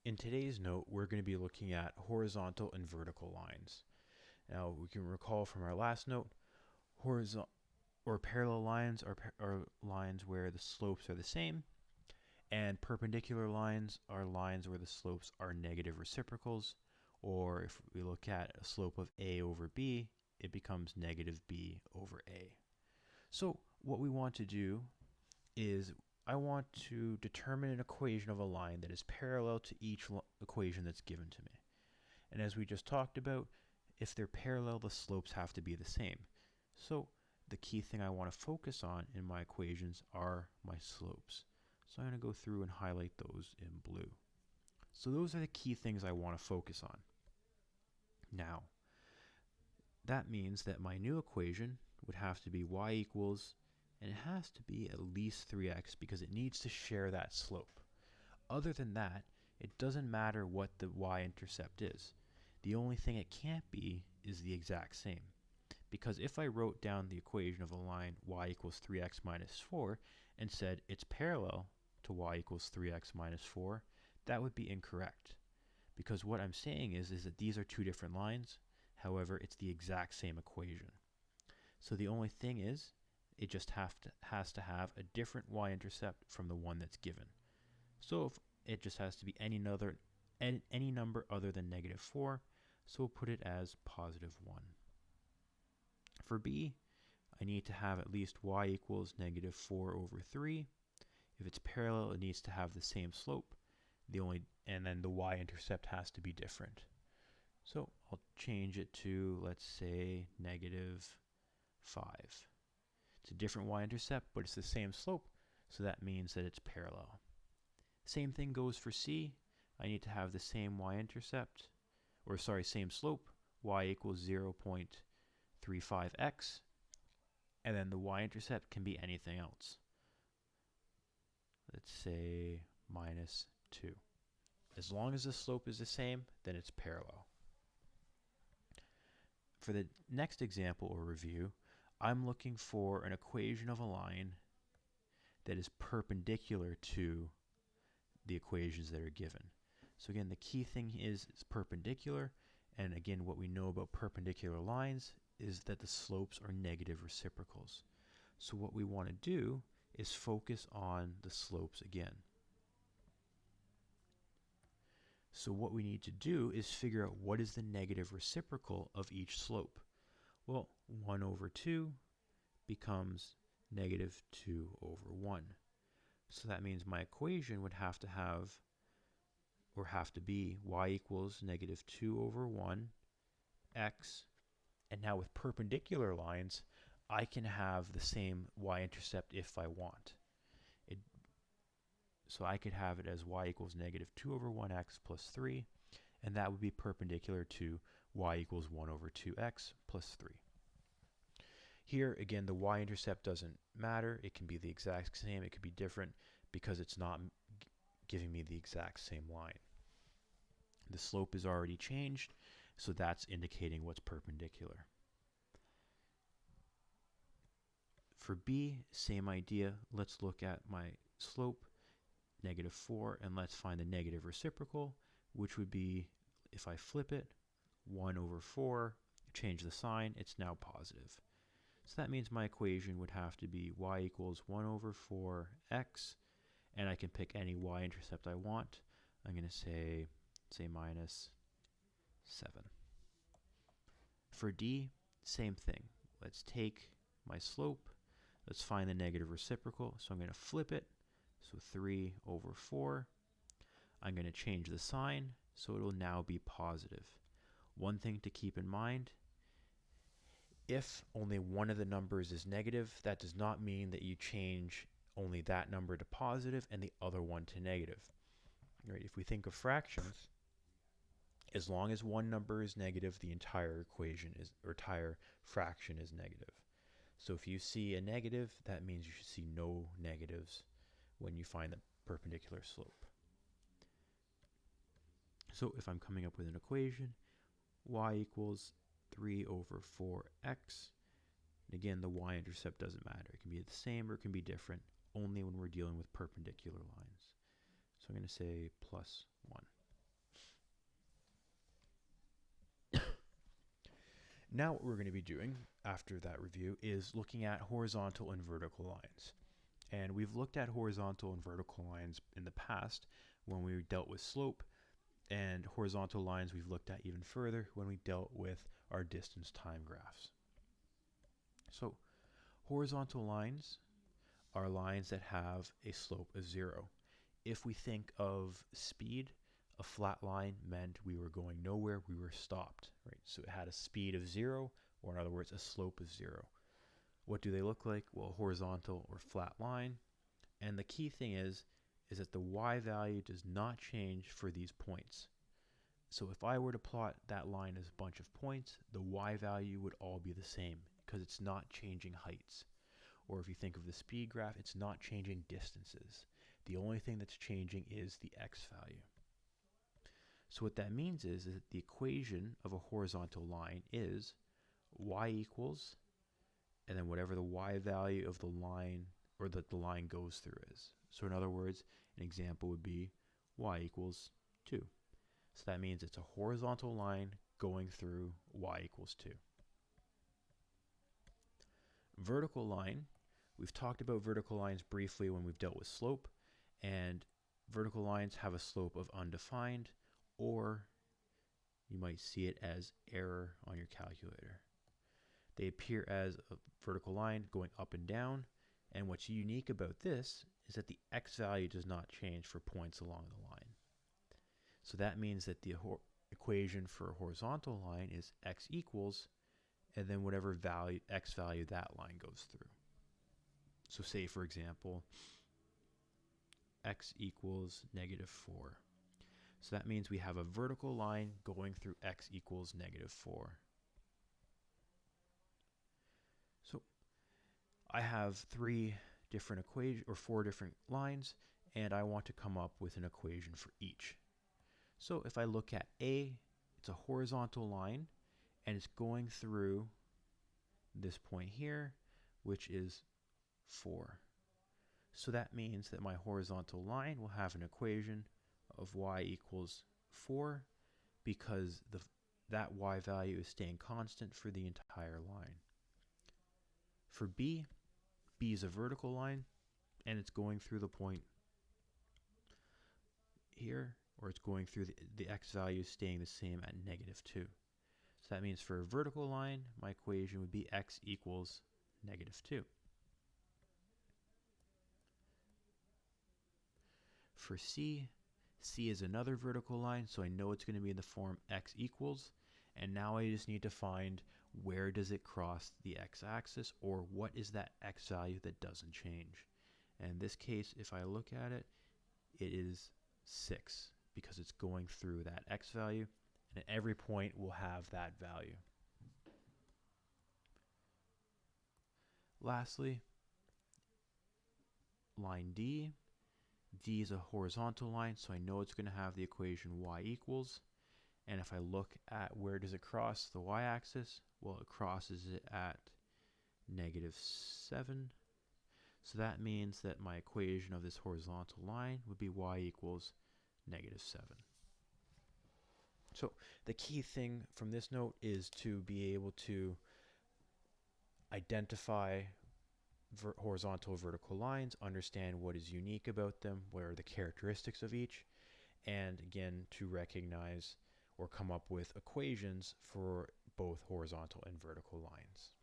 In today's note, we're going to be looking at horizontal and vertical lines. Now, we can recall from our last note, horizontal or parallel lines are lines where the slopes are the same, and perpendicular lines are lines where the slopes are negative reciprocals, or if we look at a slope of a over b, it becomes negative b over a. So what we want to do is I want to determine an equation of a line that is parallel to each equation that's given to me. And as we just talked about, if they're parallel, the slopes have to be the same. So the key thing I want to focus on in my equations are my slopes. So I'm going to go through and highlight those in blue. So those are the key things I want to focus on. Now, that means that my new equation would have to be y equals, and it has to be at least 3x because it needs to share that slope. Other than that, it doesn't matter what the y-intercept is. The only thing it can't be is the exact same. Because if I wrote down the equation of a line y equals 3x minus 4 and said it's parallel to y equals 3x minus 4, that would be incorrect. Because what I'm saying is that these are two different lines, however, it's the exact same equation. So the only thing is, it just has to have a different y-intercept from the one that's given. So if it just has to be any number other than negative 4, so we'll put it as positive 1. For b, I need to have at least y equals negative 4 over 3. If it's parallel, it needs to have the same slope. And then the y-intercept has to be different. So I'll change it to, let's say, negative 5. It's a different y-intercept, but it's the same slope, so that means that it's parallel. Same thing goes for c. I need to have the same y-intercept, same slope, y equals 0.35x, and then the y-intercept can be anything else. Let's say minus 2. As long as the slope is the same, then it's parallel. For the next example or review, I'm looking for an equation of a line that is perpendicular to the equations that are given. So again, the key thing is it's perpendicular, and again, what we know about perpendicular lines is that the slopes are negative reciprocals. So what we want to do is focus on the slopes again. So what we need to do is figure out what is the negative reciprocal of each slope. Well, 1 over 2 becomes negative 2 over 1. So that means my equation would have to be y equals negative 2 over 1 x. And now with perpendicular lines, I can have the same y-intercept if I want. So I could have it as y equals negative 2 over 1x plus 3, and that would be perpendicular to y equals 1 over 2x plus 3. Here, again, the y-intercept doesn't matter. It can be the exact same. It could be different because it's not giving me the exact same line. The slope is already changed, so that's indicating what's perpendicular. For b, same idea. Let's look at my slope, negative 4, and let's find the negative reciprocal, which would be, if I flip it, 1 over 4, change the sign, it's now positive. So that means my equation would have to be y equals 1 over 4x, and I can pick any y-intercept I want. I'm going to say minus 7. For d, same thing. Let's take my slope, let's find the negative reciprocal, so I'm going to flip it, so 3 over 4. I'm going to change the sign, so it will now be positive. One thing to keep in mind, if only one of the numbers is negative, that does not mean that you change only that number to positive and the other one to negative. Right? If we think of fractions, as long as one number is negative, the entire entire fraction is negative. So if you see a negative, that means you should see no negatives when you find the perpendicular slope. So if I'm coming up with an equation, y equals 3 over 4x. And again, the y-intercept doesn't matter. It can be the same or it can be different, only when we're dealing with perpendicular lines. So I'm going to say plus 1. Now what we're going to be doing after that review is looking at horizontal and vertical lines. And we've looked at horizontal and vertical lines in the past when we dealt with slope, and horizontal lines we've looked at even further when we dealt with our distance time graphs. So horizontal lines are lines that have a slope of 0. If we think of speed, a flat line meant we were going nowhere, we were stopped, right? So it had a speed of 0, or in other words, a slope of 0. What do they look like? Well, horizontal or flat line. And the key thing is that the y value does not change for these points. So if I were to plot that line as a bunch of points, the y value would all be the same because it's not changing heights. Or if you think of the speed graph, it's not changing distances. The only thing that's changing is the x value. So what that means is that the equation of a horizontal line is y equals, and then whatever the y value of the line or that the line goes through is. So in other words, an example would be y equals 2. So that means it's a horizontal line going through y equals 2. Vertical line, we've talked about vertical lines briefly when we've dealt with slope, and vertical lines have a slope of undefined, or you might see it as error on your calculator. They appear as a vertical line going up and down, and what's unique about this is that the x value does not change for points along the line. So that means that the equation for a horizontal line is x equals, and then whatever value x value that line goes through. So say, for example, x equals -4. So that means we have a vertical line going through x equals -4. So I have 3 different equations, or 4 different lines, and I want to come up with an equation for each. So if I look at A, it's a horizontal line, and it's going through this point here, which is 4. So that means that my horizontal line will have an equation of y equals 4 because that y value is staying constant for the entire line. For B is a vertical line, and it's going through the point here, or it's going through the x value staying the same at -2. So that means for a vertical line, my equation would be x equals -2. For C is another vertical line, so I know it's going to be in the form x equals, and now I just need to find where does it cross the x-axis, or what is that x value that doesn't change. And in this case, if I look at it, it is 6 because it's going through that x value, and at every point will have that value. Lastly, line D. D is a horizontal line, so I know it's going to have the equation y equals. And if I look at where does it cross the y-axis, well, it crosses it at -7. So that means that my equation of this horizontal line would be y equals -7. So the key thing from this note is to be able to identify horizontal vertical lines, understand what is unique about them, what are the characteristics of each, and again to recognize or come up with equations for both horizontal and vertical lines.